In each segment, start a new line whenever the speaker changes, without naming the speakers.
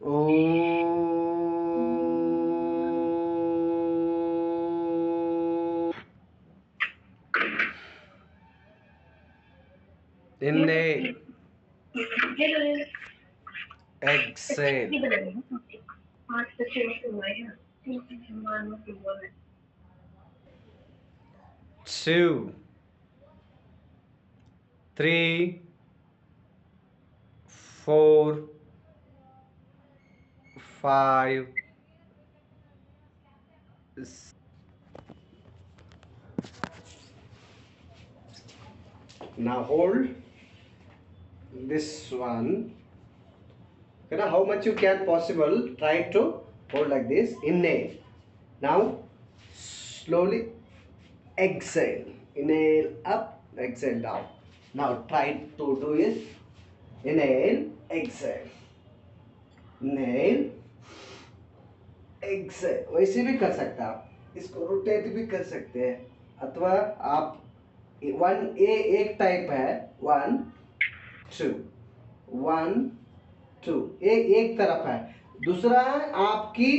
Oh. Inhale. Exhale. 2, 3, 4, 5. Now hold this one. How much you can possible, try to hold like this. Inhale. Now slowly exhale. Inhale up, exhale down. Now try to do it. Inhale, exhale. Inhale, exhale. वैसे भी कर सकते हैं आप, इसको rotate भी कर सकते हैं, अथवा आप एक टाइप है 1 2 1 2, एक तरफ है। दूसरा है आपकी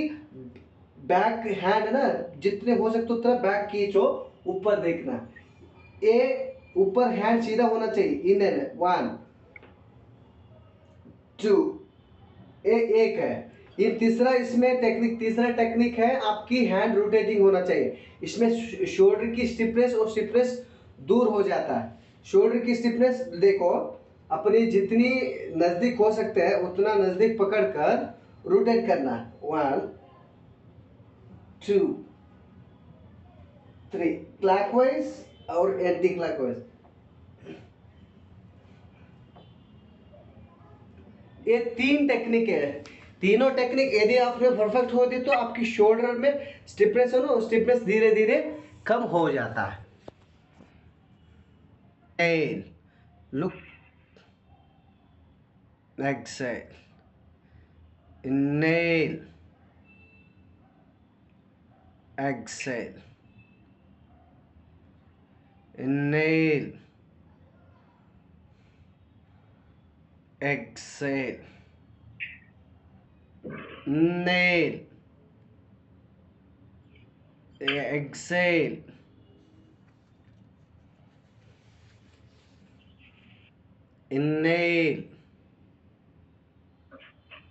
बैक हैंड ना, जितने हो सकते उतना बैक खींचो, ऊपर देखना। ऊपर हैंड सीधा होना चाहिए। इन 1 2, एक है। ये तीसरा टेक्निक है, आपकी हैंड रोटेटिंग होना चाहिए। इसमें शोल्डर की स्टिफनेस और स्टिफनेस दूर हो जाता है। शोल्डर की स्टिफनेस देखो, अपनी जितनी नजदीक हो सकते हैं उतना नजदीक पकड़कर रोटेट करना। 1 2 3, क्लॉकवाइज और एंटी क्लॉकवाइज। ये 3 टेक्निक है। तीनों टेक्निक यदि आप में परफेक्ट होती तो आपकी शोल्डर में स्टिफनेस हो ना, स्टिफनेस धीरे धीरे कम हो जाता है। Inhale, look, exhale. Inhale, exhale. Inhale, exhale. Inhale, exhale. Inhale.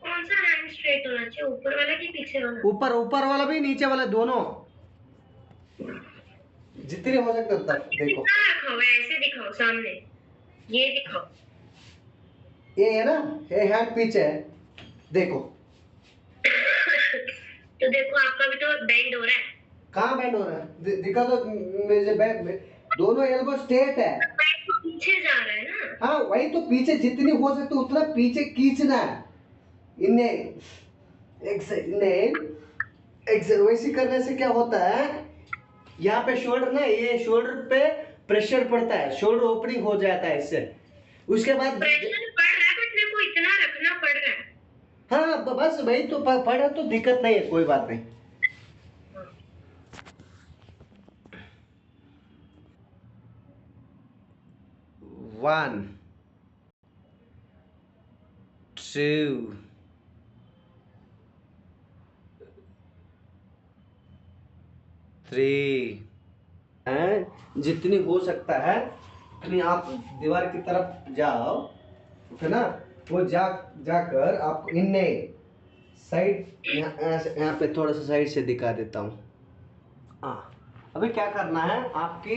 कौन सा हैंड स्ट्रेट होना चाहिए, ऊपर वाला कि पीछे वाला?
ऊपर वाला भी, नीचे वाला, दोनों जितने हो सकते उतना देखो।
रखा हुआ है, ऐसे दिखाओ सामने, ये दिखाओ।
ये है ना, ये हैंड पीछे है, देखो।
तो देखो आपका भी तो बेंड हो रहा है।
कहाँ बेंड हो रहा है? दिखा तो मेरे बैक में दोनों एल्बो स्ट्रेट है।
तो पीछे जा रहा है ना।
हाँ, वही तो, पीछे जितनी हो सकते उतना पीछे खींचना है। इन्हें एक्सेल वैसे करने से क्या होता है, यहाँ पे शोल्डर ना, ये शोल्डर पे प्रेशर पड़ता है, शोल्डर ओपनिंग हो जाता है इससे। उसके बाद
प्रेशर पड़ रहा है, बट मेरे को इतना रखना पड़ रहा है।
हाँ, बस वही तो, पड़ा तो दिक्कत नहीं है, कोई बात नहीं। 1 2 3, जितनी हो सकता है उतनी आप दीवार की तरफ जाओ, है ना। वो जाकर आपको इन्ने साइड, यहाँ पे थोड़ा सा साइड से दिखा देता हूँ। हाँ, अभी क्या करना है, आपकी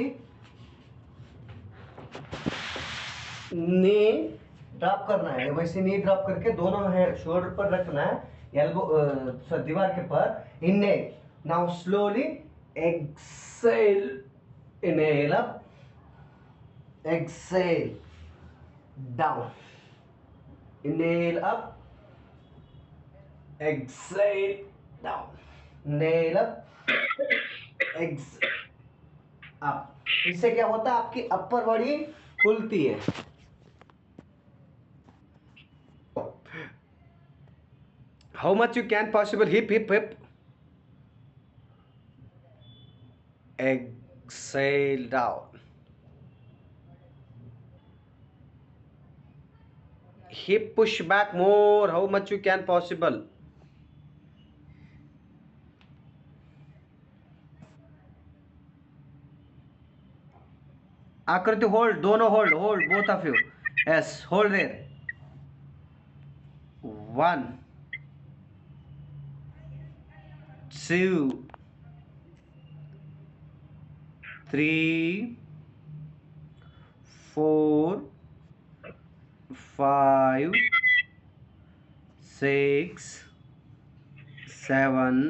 नी ड्रॉप करना है। वैसे नी ड्रॉप करके दोनों है शोल्डर पर रखना है, एल्बो दीवार के पर। Inhale now slowly exhale, inhale up, exhale down. Inhale up, exhale down. Inhale up, exhale up. इससे क्या होता है, आपकी अपर बॉडी खुलती है। How much you can possible, hip hip hip. Exhale down. hip push back more, how much you can possible. आकृति hold, दोनों hold both of you. Yes, hold there. 1 2 3 4 5 6 7.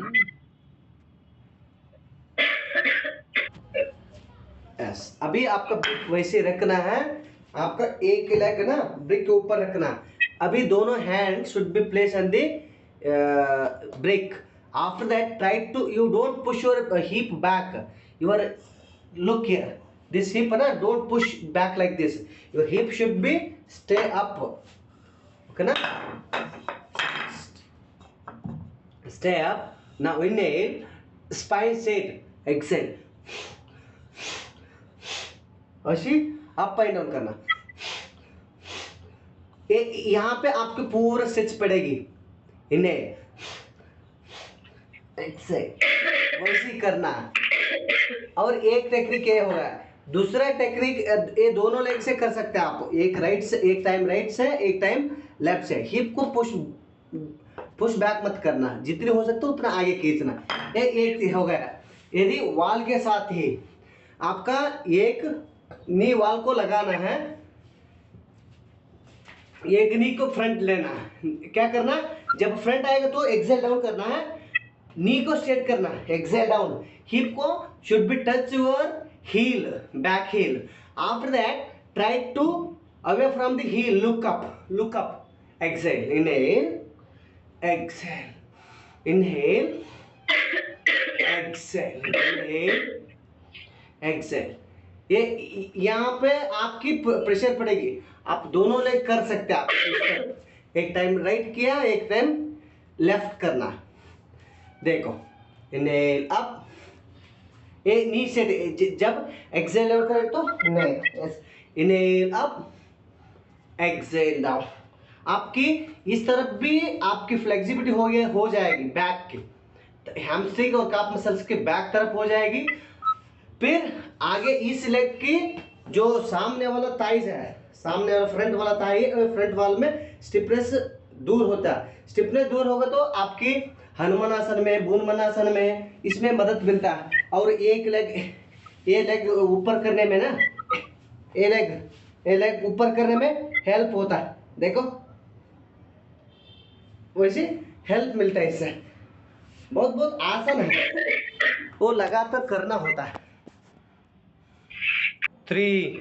Yes, अभी आपका ब्रिक वैसे रखना है, आपका एक लेग ना ब्रिक के ऊपर रखना। अभी दोनों hand should be place on the brick. After that try to, you don't push your hip back, your look here, this hip ना don't push back like this, your hip should be stay up, okay ना, stay up. Now inhale, spine set, exhale, अशी up and down करना। यहाँ पे आपके पूरा stretch पड़ेगी, इन्हें वैसे ही करना। और एक टेक्निक ये होगा, दूसरा टेक्निक ये दोनों लेग से कर सकते हैं आप, एक राइट से, एक टाइम राइट से, एक टाइम लेफ्ट से। हिप को पुश बैक मत करना, जितनी हो सकता है उतना आगे खींचना। एक हो गया। यदि वॉल के साथ ही आपका एक नी वॉल को लगाना है, एक नी को फ्रंट लेना है, क्या करना, जब फ्रंट आएगा तो एक्सेल डाउन करना है, नी को स्ट्रेट करना है, एक्सेल डाउन, हिप को should be touch your heel, back heel. After that try to away from the heel, look up, exhale, inhale, exhale, inhale, exhale, inhale, exhale. ये यहाँ पे आपकी प्रेशर पड़ेगी। आप दोनों लेग कर सकते हैं, आप एक टाइम राइट किया, एक टाइम लेफ्ट करना। देखो, इनहेल अप, ये नी से जब एक्सेल डाउन करें तो इनहेल अप, एक्सेल डाउन। आपकी इस तरफ भी आपकी फ्लेक्सिबिलिटी हो जाएगी बैक की, हैमस्ट्रिंग और काफ मसल्स के बैक तरफ हो जाएगी। फिर आगे इस लेग की जो सामने वाला थाइज है, सामने वाला फ्रंट वाला थाई, फ्रंट वाल में स्टिफनेस दूर होता है। स्टिफनेस दूर होगा तो आपकी हनुमान आसन में, बुनमन आसन में इसमें मदद मिलता है। और एक लेग, ये लेग ऊपर करने में ना, ये लेग ऊपर करने में हेल्प होता है। देखो, वैसे हेल्प मिलता है इससे। बहुत आसान है, वो लगातार करना होता है। 3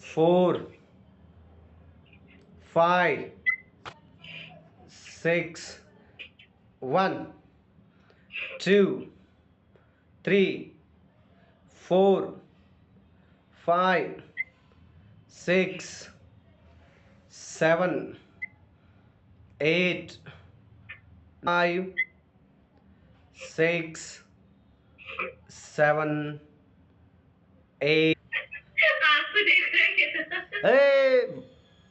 4 5 6 1 2 3 4 5 6 7 8 5 6 7 8।
आपको देख रहे हैं।
ए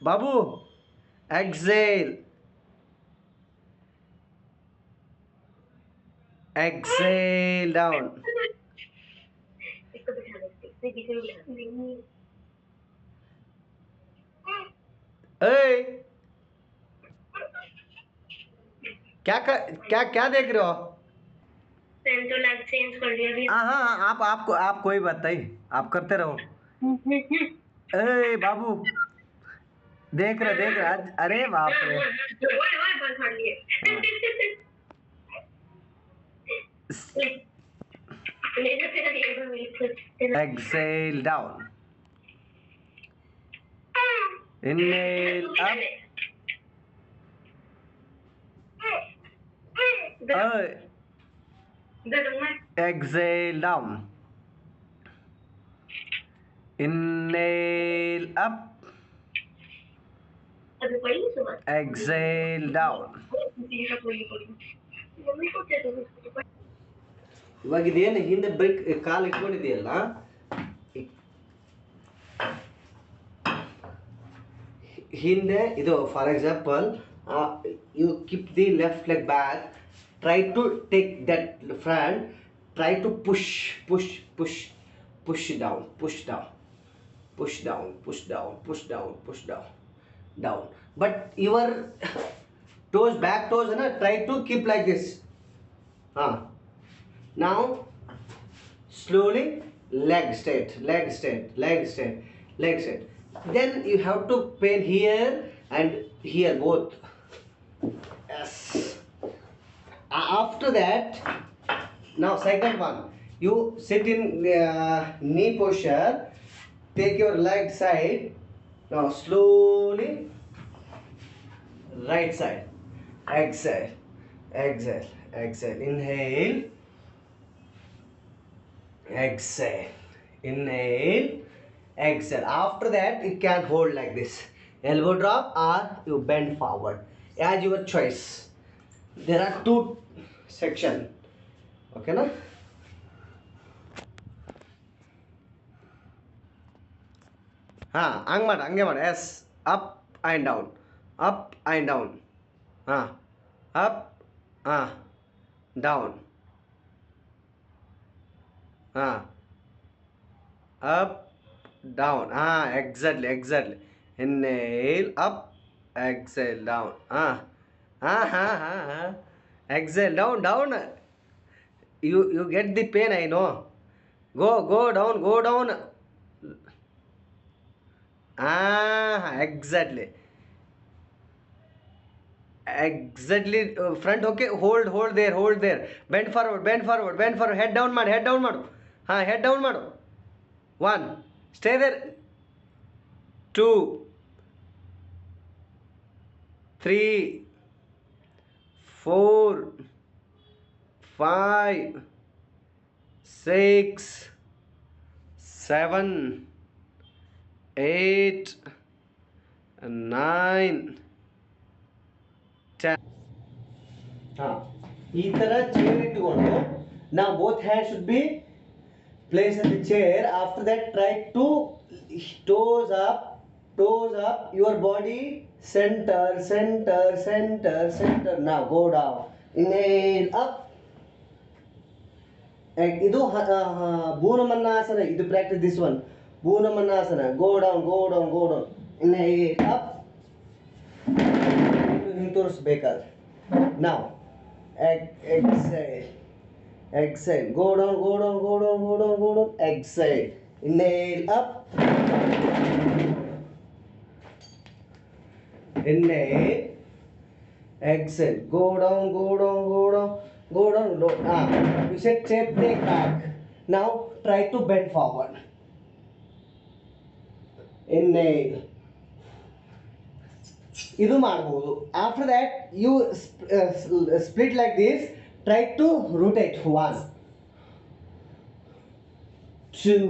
बाबू, एक्सेल, एक्सेल डाउन।
इसको बिठा दो, इसके पीछे में बिठा दो।
ए क्या देख रहे हो?
मैंने तो लग चेंज कर लिया अभी।
हाँ, आप कोई बात नहीं, आप करते रहो। ए बाबू, देख रहे, अरे बाप रे।
ओए बंद कर लिए।
Exhale down, inhale up, exhale down, inhale up, exhale down. ಇವಾಗ ಇದೇನು ಹಿಂದೆ ಬ್ರೇಕ್ ಕಾಲು ಇಟ್ಕೊಂಡಿದೆಯಲ್ಲ, ಹಿಂದೆ ಇದು for example you keep the left leg back, try to take that front, try to push down, push down, push down, push down, push down, push down, down. But your toes, back toes, try to keep like this. Now slowly leg straight, leg straight, leg straight, leg straight. Then you have to pain here and here both. Yes. After that, now second one, you sit in knee posture, take your leg side. Now slowly right side, exhale, exhale, exhale, inhale, exhale, inhale, exhale. After that you can hold like this, elbow drop or you bend forward, as your choice. There are two section. Okay na? ಹಂಗೆ ಮಾಡಿ, ಹಂಗೆ ಮಾಡಿ. Yes, up and down, up and down. Up, down, up, down. Exactly, exactly. Inhale, up, exhale, down. Exhale, down, down. You get the pain, I know. Go down, go down. Exactly. Exactly. Front, okay. Hold there, hold there. Bend forward, bend forward, bend forward. Head down madu, head down madu. Head down madu. 1. Stay there. 2, 3, 4, 5, 6, 7, 8, 9, 10. ಈ ಥರ chair ಇಟ್ಟುಕೊಂಡು now both hands should be placed in the chair. After that, try to toes up, your body center, center, center, center. Now go down, inhale, up. ಇದು ಭೂನಮನ್ನಾಸನ, ಇದು practice. This one ಭೂನಮನ್ನಾಸನ. go down, go down, go down. Inhale, up. ಹಿಂಗೆ ತೋರಿಸ್ಬೇಕಾದ್ರೆ now exhale, exhale, go down, go down, go down, go down, go down, exhale, inhale, up, inhale, exhale, go down, go down, go down, go down, go down. You said take back. Now try to bend forward. Inhale. ಇದು ಮಾಡ್ಬೋದು. After that you split like this. Try to rotate. 1, 2,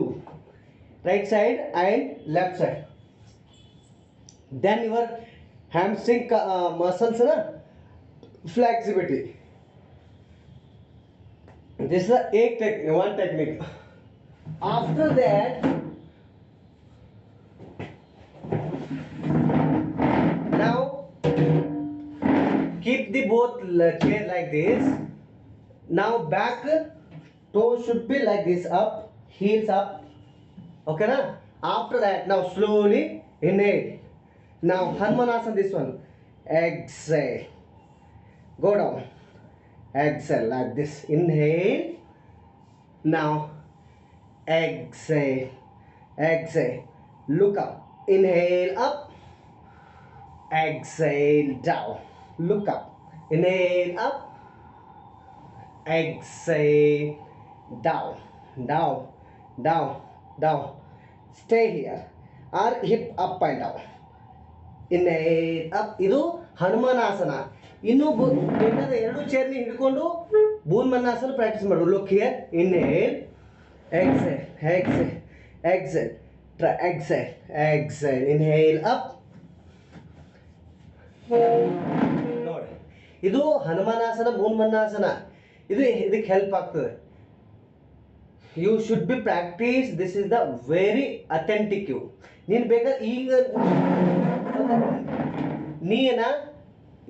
right side and left side. Then your hamstring muscles flexibility. This is one technique. After that, now keep the both chair like this. Now back toes should be like this, up, heels up. Okay na? After that, now slowly inhale. Now Hanumanasana, this one. Exhale, go down, exhale like this. Inhale. Now exhale, exhale, look up. Inhale, up, exhale, down, look up. Inhale, up, exhale, down, down, down, down. Stay here or hip up and down. Inhale, up. ಇದು ಹನುಮಾನಾಸನ. ಇನ್ನು ಬೇಕಾದ್ರೆ ಎರಡು ಚೇರ್ನ ಹಿಡ್ಕೊಂಡು ಭೂನ್ಮನ್ನಾಸನ practice ಮಾಡು. Look here. Inhale, exhale, exhale, exhale, exhale, exhale, inhale, up. ನೋಡಿ, ಇದು ಹನುಮಾನಾಸನ, ಭೂನ್ಮನ್ನಾಸನ. ಇದು ಇದಕ್ಕೆ ಹೆಲ್ಪ್ ಆಗ್ತದೆ. You should be practice. This is the very authentic. You ನೀನು ಬೇಕಾದ್ರೆ ಈಗ ನೀನ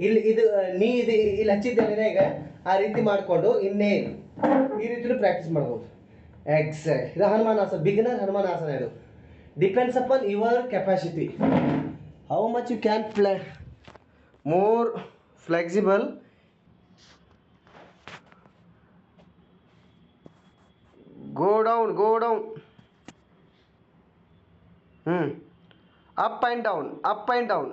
ಇಲ್ಲಿ ಇದು ನೀ ಇದು ಇಲ್ಲಿ ಹಚ್ಚಿದ್ದಲ್ಲ ಈಗ ಆ ರೀತಿ ಮಾಡಿಕೊಂಡು ಇನ್ನೇ ಈ ರೀತಿಲೂ ಪ್ರಾಕ್ಟೀಸ್ ಮಾಡ್ಬೋದು. ಎಕ್ಸಾಕ್ಟ್. ಇದು ಹನುಮಾನಾಸನ, ಬಿಗಿನರ್ ಹನುಮಾನಾಸನ. ಇದು depends upon your capacity, how much you can more flexible. Go down, go down. Up and down, up and down.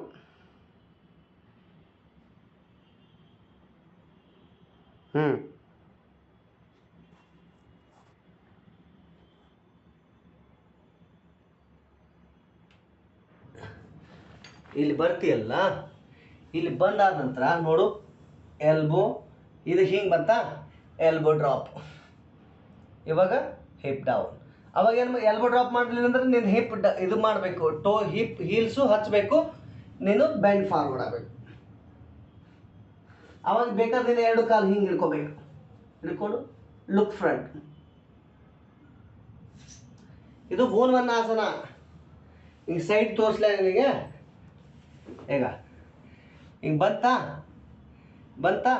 ಇಲ್ಲಿ ಬರ್ತೀಯಲ್ಲ, ಇಲ್ಲಿ ಬಂದಾದ ನಂತರ ನೋಡು ಎಲ್ಬೋ ಇದು ಹಿಂಗೆ ಬಂತಾ, ಎಲ್ಬೋ ಡ್ರಾಪ್. ಇವಾಗ ಹಿಪ್ ಡೌನ್. ಅವಾಗ ಏನು ಎಲ್ಬೋ ಡ್ರಾಪ್ ಮಾಡಲಿಲ್ಲ ಅಂದ್ರೆ ನೀನು ಹಿಪ್ ಇದು ಮಾಡಬೇಕು, ಹಿಪ್ ಹೀಲ್ಸು ಹಚ್ಚಬೇಕು, ನೀನು ಬೆಂಡ್ ಫಾರ್ವರ್ಡ್ ಆಗಬೇಕು. ಅವಾಗ ಬೇಕಾದ್ರೆ ನೀನು ಎರಡು ಕಾಲು ಹಿಂಗೆ ಹಿಡ್ಕೋಬೇಕು, ಹಿಡ್ಕೊಂಡು ಲುಕ್ ಫ್ರಂಟ್. ಇದು ಭೂನ್ವನ್ನಾಸನ. ಈಗ ಸೈಡ್ ತೋರಿಸ್ಲೇ ನಿನಗೆ. ಈಗ ಹಿಂಗೆ ಬಂತಾ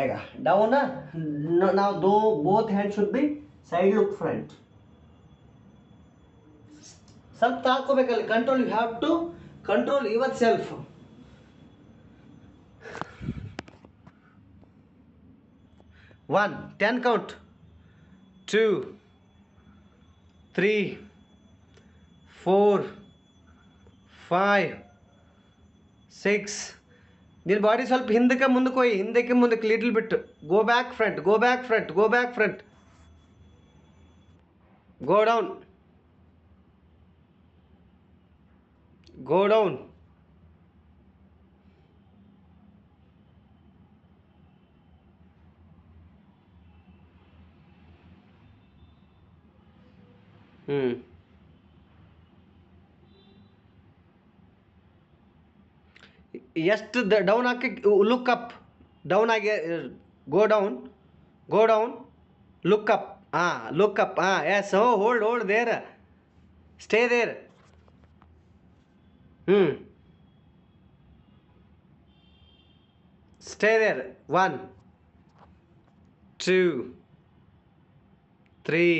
ಈಗ ಡೌನ್. ನಾವು both hand should be side look front. ಸ್ವಲ್ಪ ತಾಳ್ಕೋಬೇಕಲ್ಲಿ. Control, you have to control yourself. 1 10 count, 2 3 4 5 6. ನಿನ್ನ ಬಾಡಿ ಸ್ವಲ್ಪ ಹಿಂದಕ್ಕೆ ಮುಂದಕ್ಕೆ ಹೋಗಿ, ಹಿಂದಕ್ಕೆ ಮುಂದಕ್ಕೆ little bit. Go back front, go back front, go back front. Go down, go down. ಎಷ್ಟು ಡೌನ್ ಹಾಕಿ ಲುಕ್ ಅಪ್. ಡೌನ್ ಆಗಿ go down, go down, look up. Look up. Yes. Hold there, stay there. Stay there. 1 2 3